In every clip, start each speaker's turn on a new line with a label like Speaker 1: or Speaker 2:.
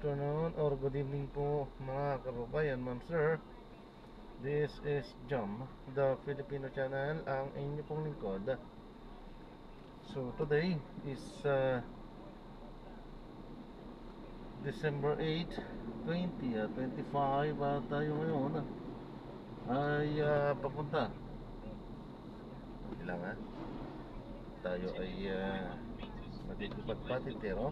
Speaker 1: afternoon or good evening po mga kababayan, ma'am sir. This is Jam, the Filipino channel, ang inyo pong lingkod. So today is December 8, 2025 at tayo ngayon ay papunta. Ilang tayo ay magigupat patintero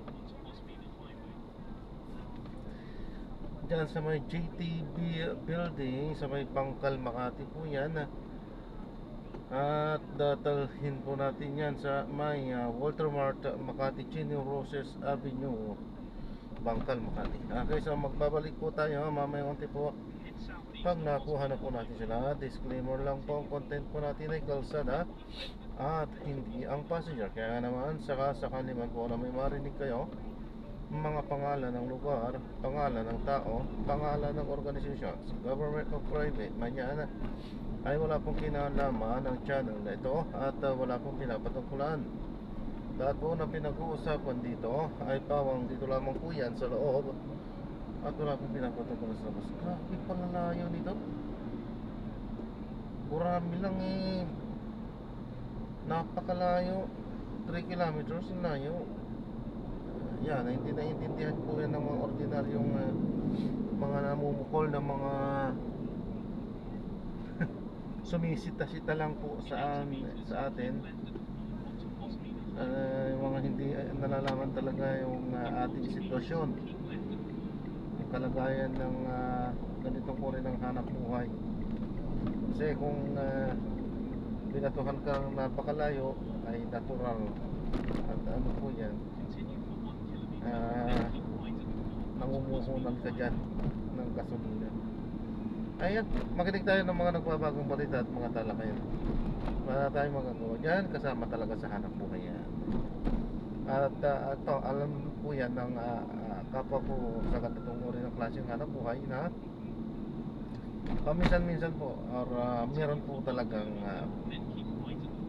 Speaker 1: dyan sa may JTB building sa may Pangkal, Makati po yan. At datalhin po natin yan sa may Walter Mart, Makati, Chino Roses Avenue, Pangkal, Makati. Okay, so magbabalik po tayo mamaya konti po pag nakuha na po natin sila. Disclaimer lang po, ang content po natin ay kalsada at hindi ang passenger. Kaya naman sakali man po na may marinig kayo mga pangalan ng lugar, pangalan ng tao, pangalan ng organizations, government o private, manyana, ay wala pong kinalaman ng channel na ito at wala pong pinapatungkulan. Lahat po na pinag-uusapan dito ay pawang dito lamang po yan sa loob at wala pong pinapatungkulan sa labas. Grabe pala layo nito. Marami lang napakalayo. 3 kilometers yung layo. Yan, naiintindihan po yan ng mga ordinaryong mga namumukol na mga sumisita-sita lang po sa atin, yung mga hindi nalalaman talaga yung ating sitwasyon, yung kalagayan ng ganitong uri ng hanap buhay. Kasi kung binatuhan kang napakalayo ay natural at ano po yan, nangumuhunan ka dyan ng gasolina. Ayan, makinig tayo ng mga nagbabagong balita at mga talakayan. Wala tayong magagawa dyan, kasama talaga sa hanap buhay yan. At ito, alam po yan ng kapwa ko sa ganitong uri ng klaseng hanap buhay na paminsan-minsan po or meron po talagang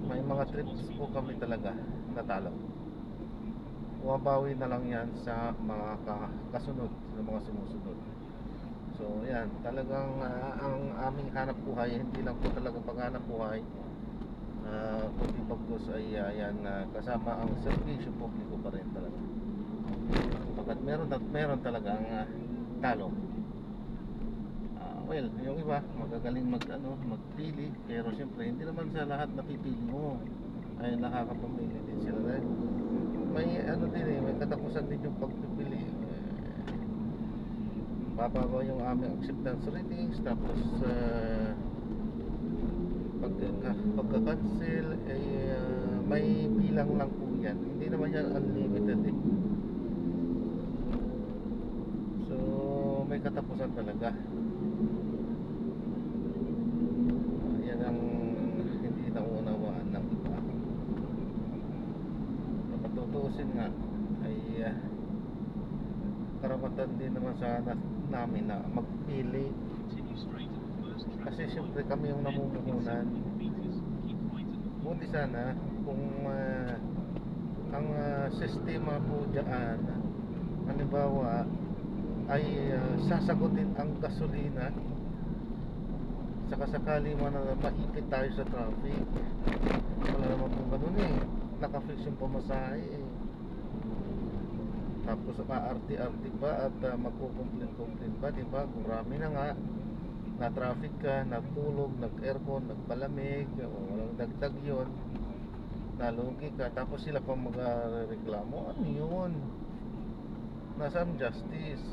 Speaker 1: may mga trips po kami talaga natalo. Wabawi na lang yan sa mga kasunod, sa mga sumusunod. So yan, talagang ang aming hanap buhay hindi lang po talaga paghanap buhay, kundi bagkus ay yan, kasama ang serbisyo publiko pa rin talaga. Pagkat meron talagang talo. Well, yung iba magagaling magpili, pero siyempre hindi naman sa lahat napipili mo ay nakakapamili din sila dahil may may katapusan din yung pagpipili. Bababa yung aming acceptance ratings, tapos pagka-cancel ay may bilang lang po yan, hindi naman yan unlimited so may katapusan talaga. Yan ang hindi naunawaan ng iba. Matutusin nga ay karapatan din naman sana namin na magpili, kasi siyempre kami yung namumuhunan. Buti sana kung ang sistema po dyan, halimbawa ay sasagutin ang gasolina, saka sakali man na maipit tayo sa traffic. Wala naman po ganun nakafix yung pamasahe tapos ka-RT-RT pa at magkukumplin-kumplin pa, diba? Kung rami na nga na traffic ka, nagtulog, nag-aircon, nagpalamig, walang dagdag yun, nalugi ka, tapos sila pa magreklamo. Ano yun? Nasaan justice?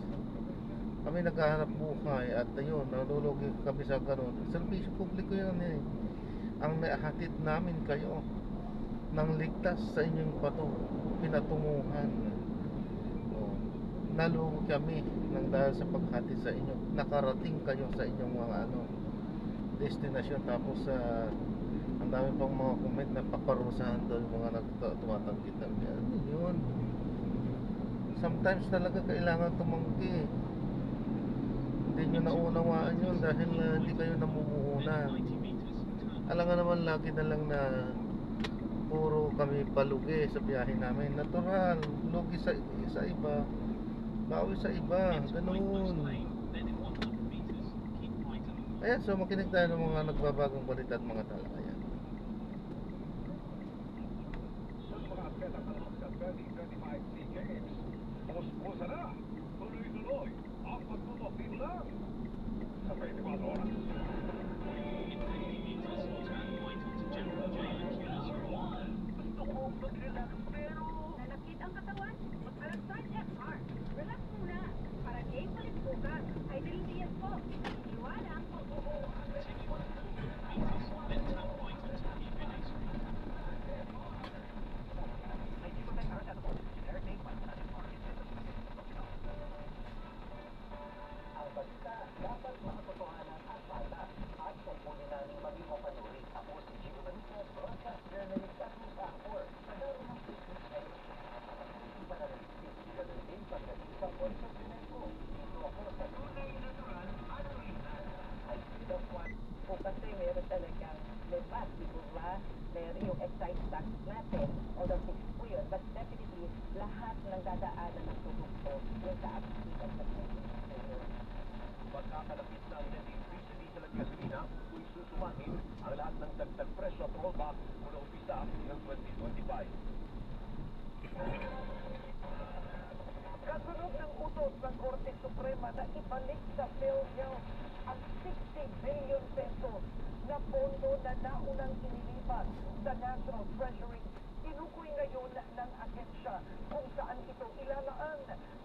Speaker 1: Kami naghahanap buhay at yun, nalulugi kami sa ganun. Serbisyo publiko yun ang naihatid namin kayo ng ligtas sa inyong pinatunguhan. Nalugi kami nang dahil sa paghatid sa inyo, nakarating kayo sa inyong mga destinasyon, tapos ang dami pang mga comment na paparusahan doon yung mga tumatanggi. Ano yun? Sometimes talaga kailangan tumanggi. Hindi nyo naunawaan yun dahil hindi kayo namumuhunan. Alam nga naman, lagi na lang na puro kami palugi sa biyahe namin. Natural, lugi sa iba. Bawi sa iba, ganun. Ayan, so makinig tayo ng mga nagbabagong balita at mga talakayan.
Speaker 2: Sa mga atleta para sa 2025 SEA Games, puspusa na, tuloy-tuloy ang pagtutokil lang sa 24 oras. Gusto ko mag-relax pero
Speaker 3: Nanakit ang katawan? Mag-Alasan FR. Relax muna. Para di ulit bukas. Ay dilidiyan po. Iwanan po.
Speaker 2: ay di ko tayo para sa ito po. Generic name, pansabi mo. Ang balita dapat makatotohanan at patas at kukunin namin maging mapanuri. Ako si Gio Benitez, broadcast journalist at news anchor. Sa laro ng business ay hindi pa narinig. Ganun din pagdating sa Voice of Mexico. Dito ako sa tunay natural at original. Ay Freedom One.
Speaker 4: O kasi meron talagang lebat, di ba? Meron yung excise tax natin, although fixed po yun, but definitely lahat ng dadaanan ng produkto yung kaaktivitas ng consumer.
Speaker 2: Pagkakalapit ng netting free sa diesel at gasolina, kung susumahin ang lahat ng dagdag presyo at rollback mula umpisa ng 2025.
Speaker 4: Kasunod ng utos ng Korte Suprema na ibalik sa PhilHealth ang 60 billion pesos na pondo na naunang inilipat sa National Treasury. Tinukoy ngayon ng ahensya kung saan ito ilalaan.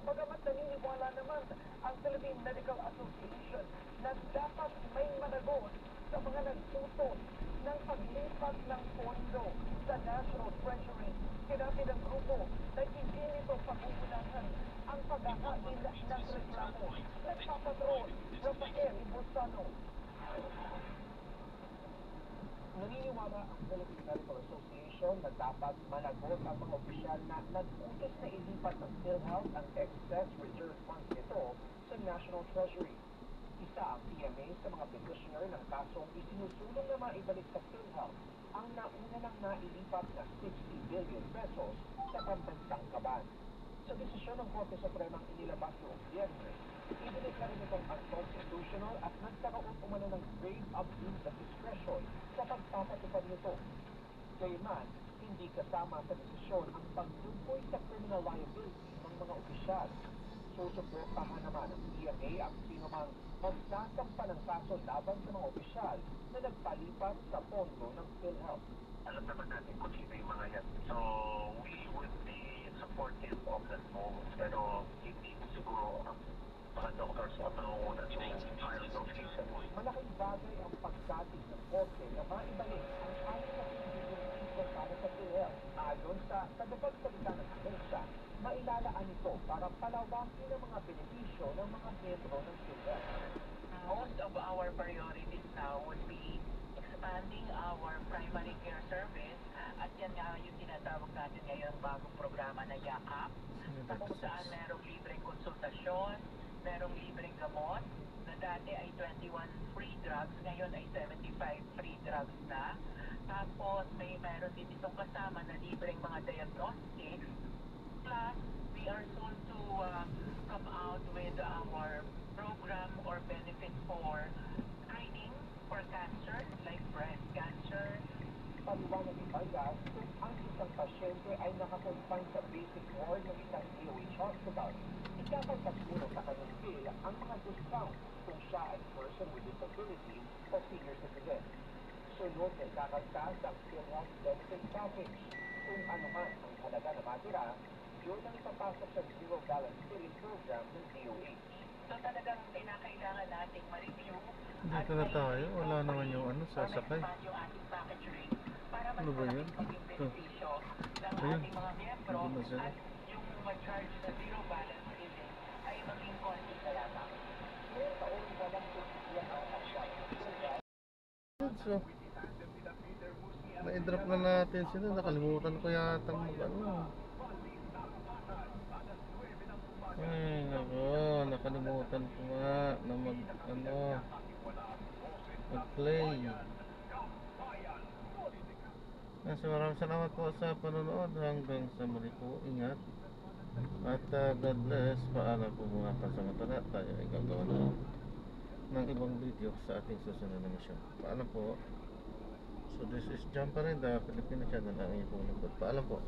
Speaker 4: Bagamat naniniwala naman ang Philippine Medical Association na dapat may managot sa mga nagtutos ng paglipat ng pondo sa National Treasury. Sinabi ng grupo na hindi nito pangunahan ang pagkakain ng reklamo. Nagpapatrol, Rafael Ibusano.
Speaker 2: Naniniwala ang Philippine Medical Association na dapat managot ang mga opisyal na nag-utos na ilipat ng PhilHealth ang excess reserve funds nito sa National Treasury. Isa ang PMA sa mga petitioner ng kasong isinusulong na maibalik sa PhilHealth ang nauna nang nailipat na 60 billion pesos sa pambansang kaban. Sa desisyon ng Korte Supremang inilabas noong Biyernes, idineklara nitong unconstitutional at nagkaroon umano ng grave abuse of discretion sa pagpapatupad nito. Gayunman, hindi kasama sa desisyon ang pagtukoy sa criminal liability ng mga opisyal. Susuportahan naman ng PMA ang sinumang magsasampa ng kaso laban sa mga opisyal na nagpalipat sa pondo ng PhilHealth. Alam naman natin kung sino yung mga yan. So, we would be supportive of that move. Pero hindi ko siguro ang mga doctors o mangunguna to file those cases. Malaking bagay ang pagdating ng korte na maibalik ang 6 bilyong piso para sa PhilHealth. Ayon sa tagapagsalita ng ahensya, mailalaan ito para palawakin ang mga benepisyo ng mga miyembro ng PhilHealth.
Speaker 4: Most of our priorities now would be expanding our primary care service at yan nga yung tinatawag natin ngayon bagong programa na YAKAP na kung saan merong libreng konsultasyon, merong libreng gamot na dati ay 21 free drugs, ngayon ay 75 free drugs na. Tapos meron din itong kasama na libreng mga diagnostics. Plus, we are soon to come out with our program or benefit for screening for cancer, like breast cancer.
Speaker 2: Paliwanag ni Vargas, kung ang isang pasyente ay nakakonfine sa basic ward ng isang DOH hospital, ikakapagpuno sa kanyang bill ang mga discount kung siya ay person with disability o senior citizen. Sunod ay kakaltas ang PhilHealth benefit package. Kung ano man ang halaga na matira, yun ang ipapasok sa zero balance billing program ng DOH.
Speaker 4: So talagang kinakailangan nating ma-review
Speaker 1: Dito na tayo, wala naman yung ano, sasakay.
Speaker 4: yung ating package rate para mas
Speaker 1: Ano ba yun?
Speaker 4: maging benepisyo ng
Speaker 1: Ayun.
Speaker 4: ating mga miyembro
Speaker 1: Hindi na sila.
Speaker 4: at yung ma-charge sa zero balance billing ay maging konti na lamang.
Speaker 2: Ngayong taon, walang tutukiyan ang asyam ng PhilHealth.
Speaker 1: So, na-drop na natin sila, nakalimutan ko yata mag-ano. Ay, nako, nakalimutan ko nga na mag-play. So, maraming salamat po sa panonood. Hanggang sa muli po. Ingat. At God bless. Paalam po mga kasamantala. Tayo ay gagawa ng ibang video sa ating susunod na mission. Paalam po. So this is John pa rin, the Filipino channel ang iyong lingkod. Paalam po.